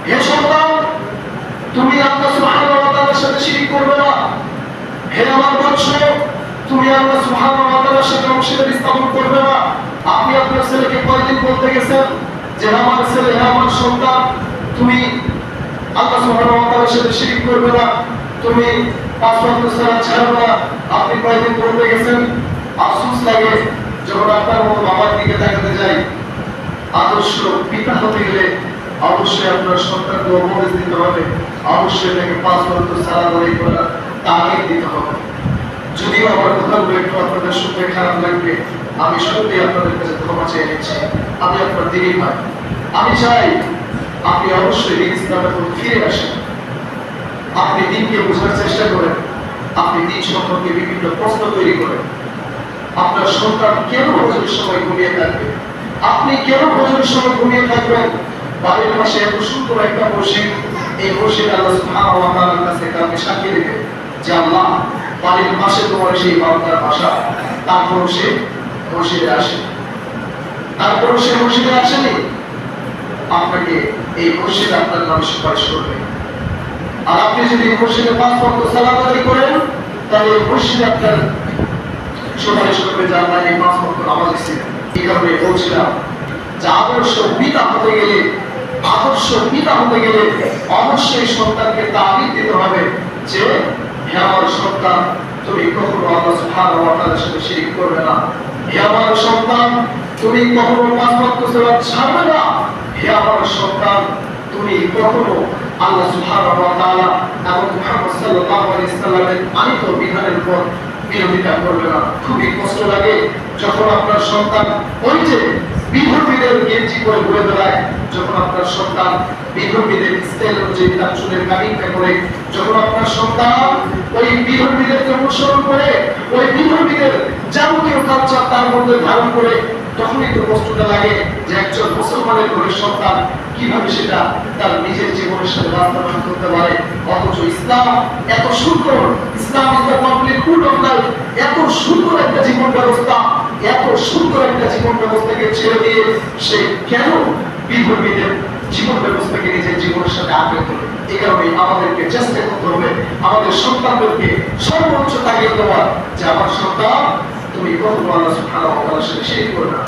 হে সন্তান, তুমি আল্লাহ সুবহানাহু ওয়া তাআলার সাথে শিরক করবে না। হে আমার বৎস, তুমি আল্লাহ সুবহানাহু ওয়া তাআলার সাথে অংশীদারি স্থাপন করবে না। আপনি আপনার ছেলেকে কয়দিন বলতে গেছেন যে আমার ছেলে, হে আমার সন্তান, তুমি আল্লাহ সুবহানাহু ওয়া তাআলার সাথে শিরক করবে না, তুমি পাঁচ ওয়াক্ত সালাত ছাড়বে না। আপনি কয়দিন বলতে গেছেন। আফসোস লাগে যখন আপনার মতো বাবার দিকে তাকাতে যাই। আদর্শ পিতা হতে গেলে অবশ্যই আপনার সন্তানকে উপদেশ দিতে হবে, অবশ্যই তাকে পাঁচ ওয়াক্ত সালাত আদায় করার তাগিদ দিতে হবে। যদিও আমার কথাগুলো একটু আপনাদের শুনতে খারাপ লাগবে, আমি সত্যি আপনাদের কাছে ক্ষমা চেয়ে নিচ্ছি। আমি আপনার দিদি ভাই, আমি চাই আপনি অবশ্যই দিন ইসলামের প্রতি ফিরে আসেন। আপনি দিনকে বোঝার চেষ্টা করেন, আপনি দিন সম্পর্কে বিভিন্ন প্রশ্ন তৈরি করেন। আপনার সন্তান কেন ফজরের সময় ঘুমিয়ে থাকবে? আপনি কেন ফজরের সময় ঘুমিয়ে থাকবেন? বাড়ির পাশে এত সুন্দর একটা মসজিদ, এই মসজিদ আল্লাহ সুবহানাহু ওয়া তাআলার কাছে কাউকে সাক্ষী দেবে যে আল্লাহ, বাড়ির পাশে তোমার সেই বাবার বাসা, তারপর সে মসজিদে আসে, তারপর সে মসজিদে আসেনি, আপনাকে এই মসজিদ আপনার নামে সুপারিশ করবে। আর আপনি যদি মসজিদে পাঁচ ওয়াক্ত সালাত আদায় করেন, তাহলে এই মসজিদ আপনার সুপারিশ করবে যে আল্লাহ এই পাঁচ ওয়াক্ত নামাজ ছিলেন। এই কারণে বলছিলাম যে আদর্শ পিতা হতে গেলে অবশ্যই সন্তানকে তাগিদ দিতে হবে যে হে আমার সন্তান, তুমি কখনো আল্লাহ সুবহানাহু ওয়া তাআলার সাথে শিরক করবে না। হে আমার সন্তান, তুমি কখনো পাঁচ ওয়াক্ত সালাত ছাড়বে না। হে আমার সন্তান, তুমি কখনো আল্লাহ সুবহানাহু ওয়া তাআলা এবং মুহাম্মদ সাল্লাল্লাহু আলাইহি সাল্লামের আনিত বিধানের উপর বিরোধিতা করবে না। খুবই কষ্ট লাগে যখন আপনার সন্তান ওই যে বিধর্মীদের গেঞ্জি করে ঘুরে বেড়ায়, যখন আপনার সন্তান বিধর্মীদের স্টাইল অনুযায়ী তার চুলের কাটিংটা করে, যখন আপনার সন্তান ওই বিধর্মীদেরকে অনুসরণ করে, ওই বিধর্মীদের যাবতীয় কালচার তার মধ্যে ধারণ করে, তখনই তো কষ্টটা লাগে যে একজন মুসলমানের ঘরের সন্তান কিভাবে সেটা তার নিজের জীবনের সাথে বাস্তবায়ন করতে পারে। অথচ ইসলাম এত সুন্দর, Islam is the complete good of life, এত সুন্দর একটা জীবন ব্যবস্থা, এত সুন্দর একটা জীবন ব্যবস্থাকে ছেড়ে দিয়ে সে কেন বিধর্মীদের জীবন ব্যবস্থাকে নিজের জীবনের সাথে আঁকড়ে তোলে? এই কারণে আমাদেরকে চেষ্টা করতে হবে আমাদের সন্তানদেরকে সর্বোচ্চ তাগিদ দেওয়া যে আমার সন্তান, তুমি কখনো আল্লাহ সুবহানাহু ওয়া তাআলার সাথে শিরক করবে না।